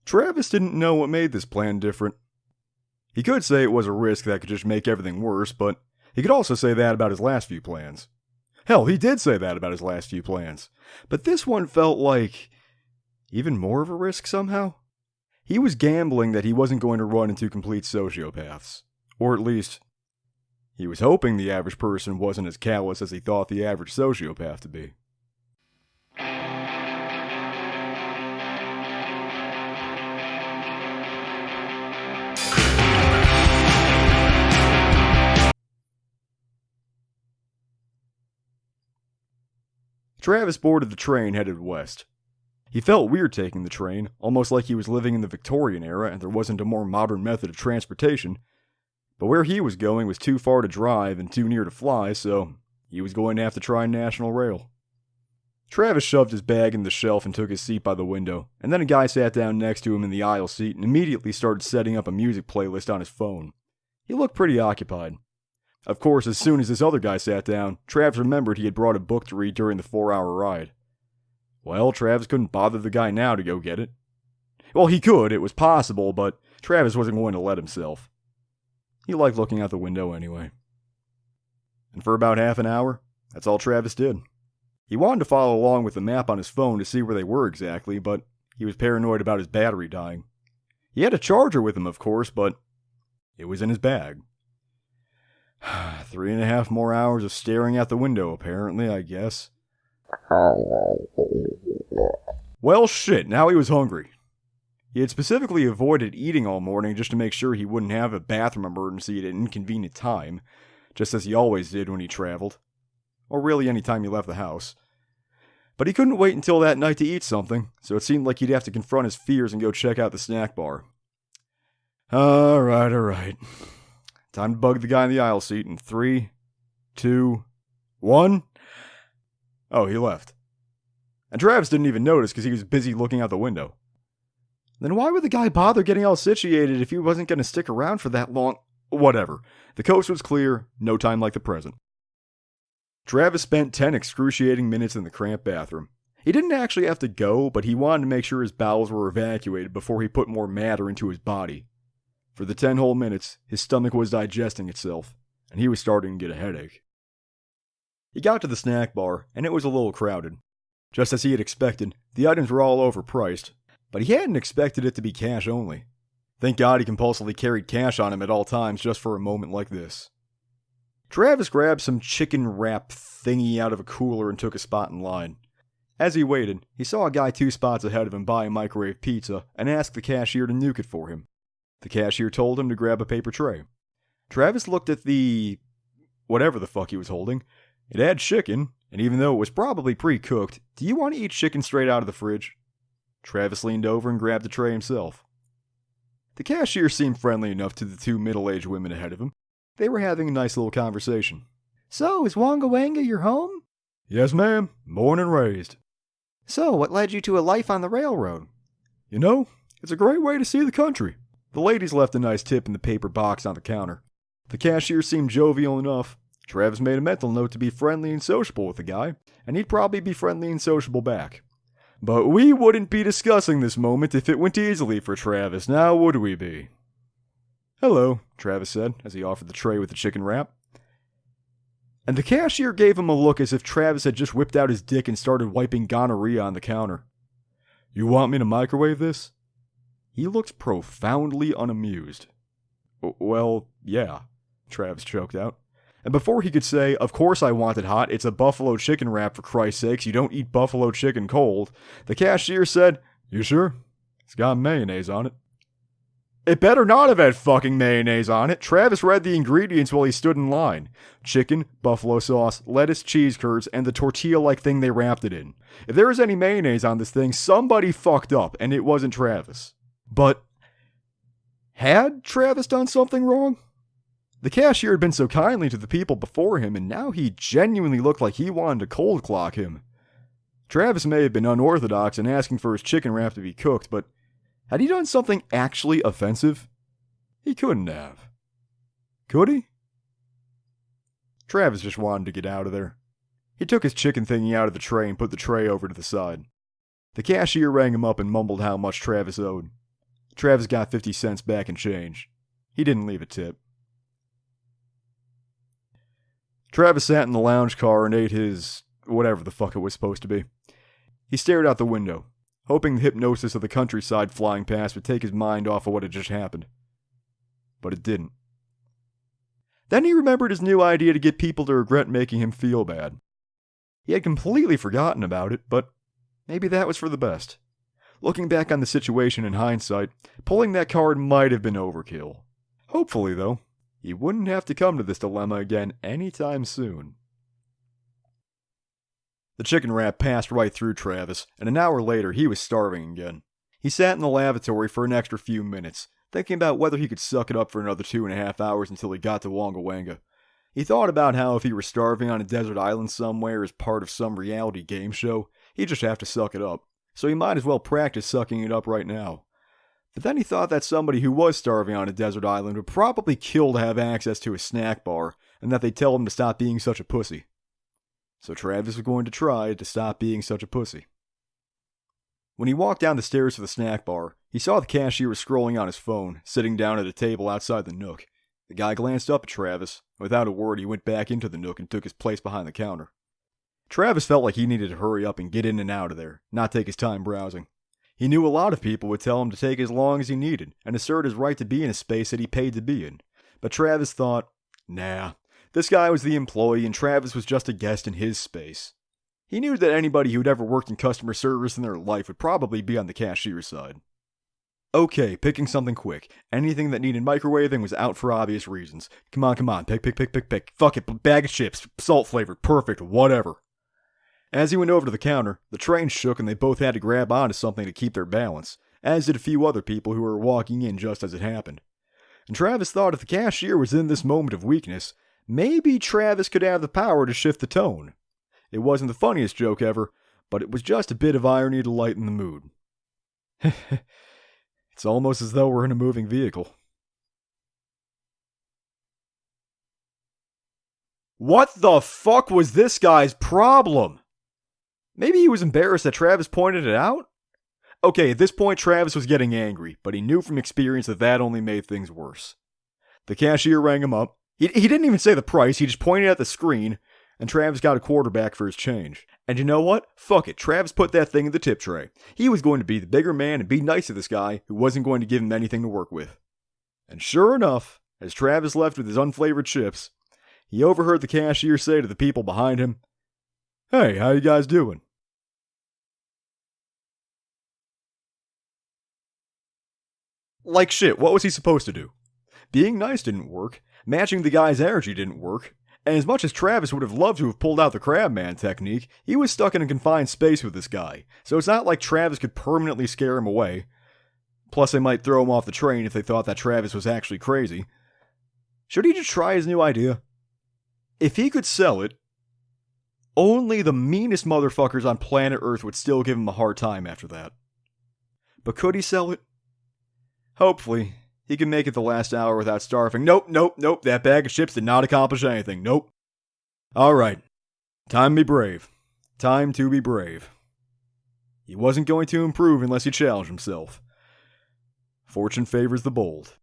Travis didn't know what made this plan different. He could say it was a risk that could just make everything worse, but he could also say that about his last few plans. Hell, he did say that about his last few plans. But this one felt like even more of a risk somehow. He was gambling that he wasn't going to run into complete sociopaths. Or at least, he was hoping the average person wasn't as callous as he thought the average sociopath to be. Travis boarded the train headed west. He felt weird taking the train, almost like he was living in the Victorian era and there wasn't a more modern method of transportation. But where he was going was too far to drive and too near to fly, so he was going to have to try National Rail. Travis shoved his bag in the shelf and took his seat by the window, and then a guy sat down next to him in the aisle seat and immediately started setting up a music playlist on his phone. He looked pretty occupied. Of course, as soon as this other guy sat down, Travis remembered he had brought a book to read during the 4-hour ride. Well, Travis couldn't bother the guy now to go get it. Well, he could, it was possible, but Travis wasn't going to let himself. He liked looking out the window anyway. And for about half an hour, that's all Travis did. He wanted to follow along with the map on his phone to see where they were exactly, but he was paranoid about his battery dying. He had a charger with him, of course, but it was in his bag. 3.5 more hours of staring out the window, apparently, I guess. Well, shit, now he was hungry. He had specifically avoided eating all morning just to make sure he wouldn't have a bathroom emergency at an inconvenient time, just as he always did when he traveled. Or really any time he left the house. But he couldn't wait until that night to eat something, so it seemed like he'd have to confront his fears and go check out the snack bar. Alright. Time to bug the guy in the aisle seat in 3, 2, 1. Oh, he left. And Travis didn't even notice because he was busy looking out the window. Then why would the guy bother getting all situated if he wasn't going to stick around for that long? Whatever. The coast was clear, no time like the present. Travis spent 10 excruciating minutes in the cramped bathroom. He didn't actually have to go, but he wanted to make sure his bowels were evacuated before he put more matter into his body. For the 10 whole minutes, his stomach was digesting itself, and he was starting to get a headache. He got to the snack bar, and it was a little crowded. Just as he had expected, the items were all overpriced, but he hadn't expected it to be cash only. Thank God he compulsively carried cash on him at all times just for a moment like this. Travis grabbed some chicken wrap thingy out of a cooler and took a spot in line. As he waited, he saw a guy 2 spots ahead of him buy a microwave pizza and asked the cashier to nuke it for him. The cashier told him to grab a paper tray. Travis looked at the whatever the fuck he was holding. It had chicken, and even though it was probably pre-cooked, do you want to eat chicken straight out of the fridge? Travis leaned over and grabbed the tray himself. The cashier seemed friendly enough to the 2 middle-aged women ahead of him. They were having a nice little conversation. So, is Wangawanga your home? Yes, ma'am. Born and raised. So, what led you to a life on the railroad? You know, it's a great way to see the country. The ladies left a nice tip in the paper box on the counter. The cashier seemed jovial enough. Travis made a mental note to be friendly and sociable with the guy, and he'd probably be friendly and sociable back. But we wouldn't be discussing this moment if it went easily for Travis, now would we be? Hello, Travis said, as he offered the tray with the chicken wrap. And the cashier gave him a look as if Travis had just whipped out his dick and started wiping gonorrhea on the counter. You want me to microwave this? He looked profoundly unamused. Well, yeah, Travis choked out. And before he could say, of course I want it hot, it's a buffalo chicken wrap for Christ's sakes, you don't eat buffalo chicken cold, the cashier said, You sure? It's got mayonnaise on it. It better not have had fucking mayonnaise on it. Travis read the ingredients while he stood in line. Chicken, buffalo sauce, lettuce, cheese curds, and the tortilla-like thing they wrapped it in. If there was any mayonnaise on this thing, somebody fucked up, and it wasn't Travis. But had Travis done something wrong? The cashier had been so kindly to the people before him, and now he genuinely looked like he wanted to cold clock him. Travis may have been unorthodox in asking for his chicken wrap to be cooked, but had he done something actually offensive? He couldn't have. Could he? Travis just wanted to get out of there. He took his chicken thingy out of the tray and put the tray over to the side. The cashier rang him up and mumbled how much Travis owed. Travis got 50 cents back in change. He didn't leave a tip. Travis sat in the lounge car and ate his whatever the fuck it was supposed to be. He stared out the window, hoping the hypnosis of the countryside flying past would take his mind off of what had just happened. But it didn't. Then he remembered his new idea to get people to regret making him feel bad. He had completely forgotten about it, but maybe that was for the best. Looking back on the situation in hindsight, pulling that card might have been overkill. Hopefully, though, he wouldn't have to come to this dilemma again anytime soon. The chicken wrap passed right through Travis, and an hour later he was starving again. He sat in the lavatory for an extra few minutes, thinking about whether he could suck it up for another 2.5 hours until he got to Wongawanga. He thought about how if he were starving on a desert island somewhere as part of some reality game show, he'd just have to suck it up, so he might as well practice sucking it up right now. But then he thought that somebody who was starving on a desert island would probably kill to have access to a snack bar, and that they'd tell him to stop being such a pussy. So Travis was going to try to stop being such a pussy. When he walked down the stairs to the snack bar, he saw the cashier was scrolling on his phone, sitting down at a table outside the Nook. The guy glanced up at Travis. Without a word, he went back into the Nook and took his place behind the counter. Travis felt like he needed to hurry up and get in and out of there, not take his time browsing. He knew a lot of people would tell him to take as long as he needed and assert his right to be in a space that he paid to be in. But Travis thought, nah, this guy was the employee and Travis was just a guest in his space. He knew that anybody who'd ever worked in customer service in their life would probably be on the cashier's side. Okay, picking something quick. Anything that needed microwaving was out for obvious reasons. Come on, pick. Fuck it, bag of chips, salt flavored, perfect, whatever. As he went over to the counter, the train shook and they both had to grab onto something to keep their balance, as did a few other people who were walking in just as it happened. And Travis thought if the cashier was in this moment of weakness, maybe Travis could have the power to shift the tone. It wasn't the funniest joke ever, but it was just a bit of irony to lighten the mood. It's almost as though we're in a moving vehicle. What the fuck was this guy's problem? Maybe he was embarrassed that Travis pointed it out? Okay, at this point Travis was getting angry, but he knew from experience that that only made things worse. The cashier rang him up. He didn't even say the price, he just pointed at the screen, and Travis got a quarterback for his change. And you know what? Fuck it, Travis put that thing in the tip tray. He was going to be the bigger man and be nice to this guy who wasn't going to give him anything to work with. And sure enough, as Travis left with his unflavored chips, he overheard the cashier say to the people behind him, "Hey, how you guys doing?" Like shit, what was he supposed to do? Being nice didn't work, matching the guy's energy didn't work, and as much as Travis would have loved to have pulled out the crabman technique, he was stuck in a confined space with this guy, so it's not like Travis could permanently scare him away. Plus they might throw him off the train if they thought that Travis was actually crazy. Should he just try his new idea? If he could sell it, only the meanest motherfuckers on planet Earth would still give him a hard time after that. But could he sell it? Hopefully. He can make it the last hour without starving. Nope. That bag of chips did not accomplish anything. Nope. Alright. Time to be brave. Time to be brave. He wasn't going to improve unless he challenged himself. Fortune favors the bold.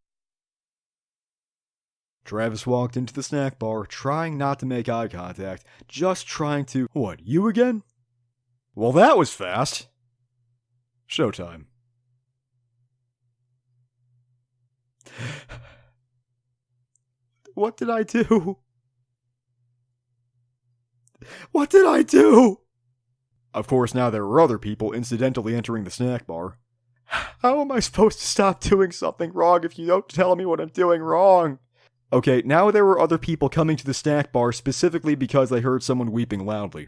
Travis walked into the snack bar, trying not to make eye contact, just trying to... What, you again? Well, that was fast. Showtime. What did I do? What did I do? Of course, now there were other people incidentally entering the snack bar. How am I supposed to stop doing something wrong if you don't tell me what I'm doing wrong? Okay, now there were other people coming to the snack bar specifically because they heard someone weeping loudly.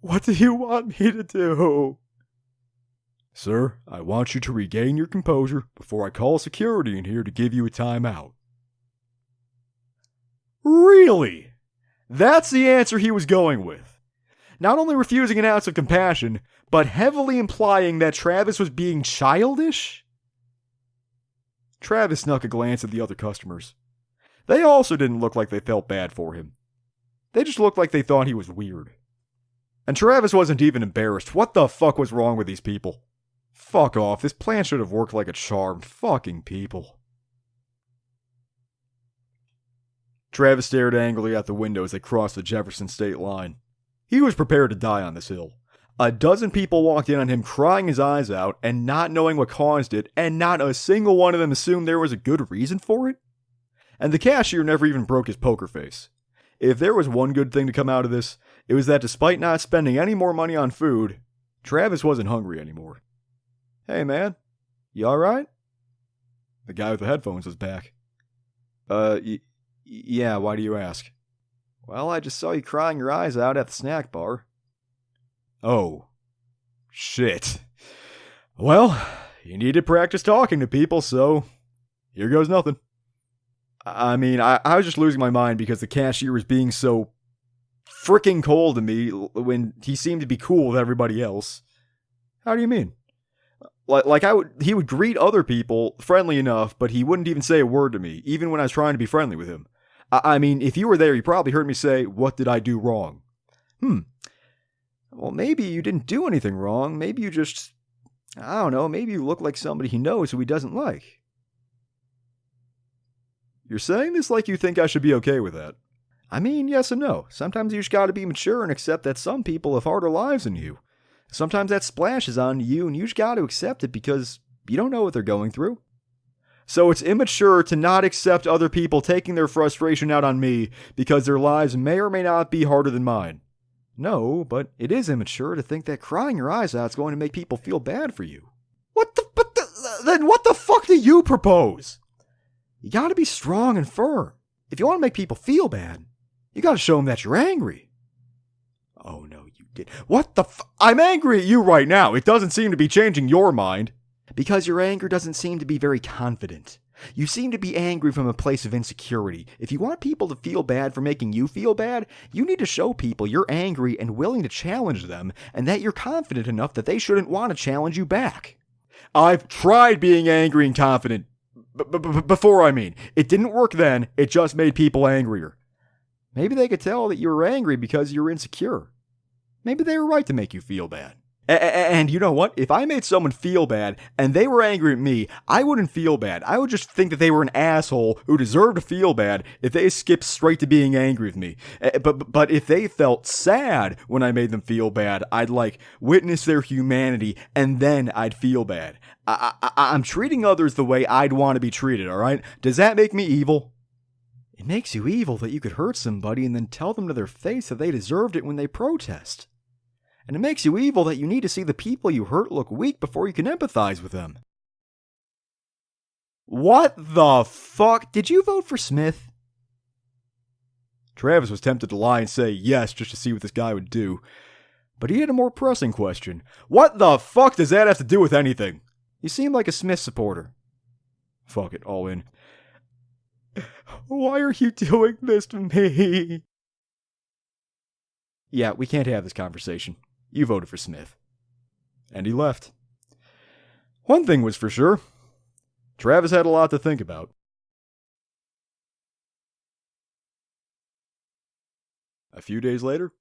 What do you want me to do? Sir, I want you to regain your composure before I call security in here to give you a timeout. Really? That's the answer he was going with. Not only refusing an ounce of compassion, but heavily implying that Travis was being childish? Travis snuck a glance at the other customers. They also didn't look like they felt bad for him. They just looked like they thought he was weird. And Travis wasn't even embarrassed. What the fuck was wrong with these people? Fuck off, this plan should have worked like a charm. Fucking people. Travis stared angrily out the window as they crossed the Jefferson state line. He was prepared to die on this hill. A dozen people walked in on him crying his eyes out and not knowing what caused it, and not a single one of them assumed there was a good reason for it. And the cashier never even broke his poker face. If there was one good thing to come out of this, it was that despite not spending any more money on food, Travis wasn't hungry anymore. Hey man, you alright? The guy with the headphones was back. Yeah, why do you ask? Well, I just saw you crying your eyes out at the snack bar. Oh, shit. Well, you need to practice talking to people, so here goes nothing. I mean, I was just losing my mind because the cashier was being so freaking cold to me when he seemed to be cool with everybody else. How do you mean? He would greet other people friendly enough, but he wouldn't even say a word to me, even when I was trying to be friendly with him. I mean, if you were there, you probably heard me say, "What did I do wrong?" Well, maybe you didn't do anything wrong. Maybe you just, I don't know, maybe you look like somebody he knows who he doesn't like. You're saying this like you think I should be okay with that. I mean, yes and no. Sometimes you just gotta be mature and accept that some people have harder lives than you. Sometimes that splashes on you and you just gotta accept it because you don't know what they're going through. So it's immature to not accept other people taking their frustration out on me because their lives may or may not be harder than mine. No, but it is immature to think that crying your eyes out is going to make people feel bad for you. Then what the fuck do you propose? You gotta be strong and firm. If you want to make people feel bad, you gotta show them that you're angry. Oh no, you did. I'm angry at you right now. It doesn't seem to be changing your mind. Because your anger doesn't seem to be very confident. You seem to be angry from a place of insecurity. If you want people to feel bad for making you feel bad, you need to show people you're angry and willing to challenge them, and that you're confident enough that they shouldn't want to challenge you back. I've tried being angry and confident. Before, it didn't work then, it just made people angrier. Maybe they could tell that you were angry because you were insecure. Maybe they were right to make you feel bad. And you know what? If I made someone feel bad and they were angry at me, I wouldn't feel bad. I would just think that they were an asshole who deserved to feel bad if they skipped straight to being angry with me. But if they felt sad when I made them feel bad, I'd witness their humanity and then I'd feel bad. I'm treating others the way I'd want to be treated, alright? Does that make me evil? It makes you evil that you could hurt somebody and then tell them to their face that they deserved it when they protest. And it makes you evil that you need to see the people you hurt look weak before you can empathize with them. What the fuck? Did you vote for Smith? Travis was tempted to lie and say yes just to see what this guy would do. But he had a more pressing question. What the fuck does that have to do with anything? You seem like a Smith supporter. Fuck it, all in. Why are you doing this to me? Yeah, we can't have this conversation. You voted for Smith. And he left. One thing was for sure. Travis had a lot to think about. A few days later,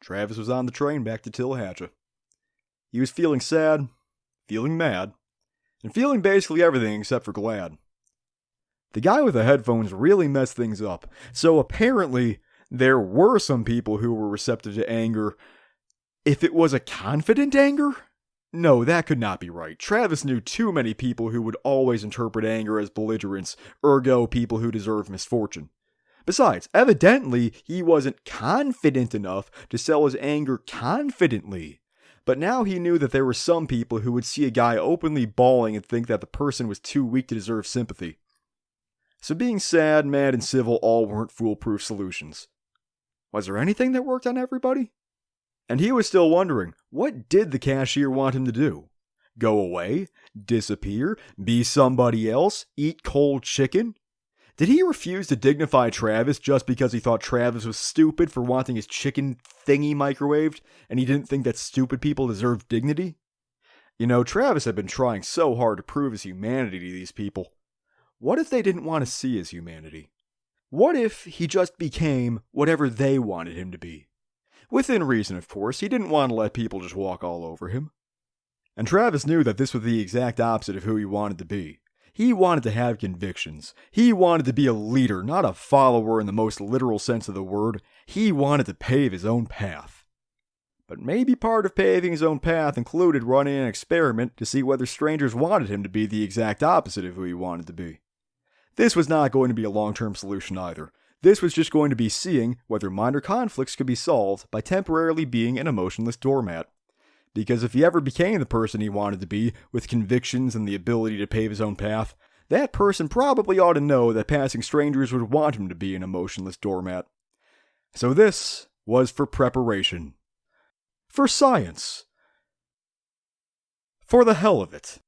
Travis was on the train back to Tillhatcha. He was feeling sad, feeling mad, and feeling basically everything except for glad. The guy with the headphones really messed things up, so apparently there were some people who were receptive to anger. If it was a confident anger? No, that could not be right. Travis knew too many people who would always interpret anger as belligerence, ergo people who deserve misfortune. Besides, evidently, he wasn't confident enough to sell his anger confidently. But now he knew that there were some people who would see a guy openly bawling and think that the person was too weak to deserve sympathy. So being sad, mad, and civil all weren't foolproof solutions. Was there anything that worked on everybody? And he was still wondering, what did the cashier want him to do? Go away? Disappear? Be somebody else? Eat cold chicken? Did he refuse to dignify Travis just because he thought Travis was stupid for wanting his chicken thingy microwaved, and he didn't think that stupid people deserved dignity? You know, Travis had been trying so hard to prove his humanity to these people. What if they didn't want to see his humanity? What if he just became whatever they wanted him to be? Within reason, of course. He didn't want to let people just walk all over him. And Travis knew that this was the exact opposite of who he wanted to be. He wanted to have convictions. He wanted to be a leader, not a follower in the most literal sense of the word. He wanted to pave his own path. But maybe part of paving his own path included running an experiment to see whether strangers wanted him to be the exact opposite of who he wanted to be. This was not going to be a long-term solution either. This was just going to be seeing whether minor conflicts could be solved by temporarily being an emotionless doormat. Because if he ever became the person he wanted to be, with convictions and the ability to pave his own path, that person probably ought to know that passing strangers would want him to be an emotionless doormat. So this was for preparation. For science. For the hell of it.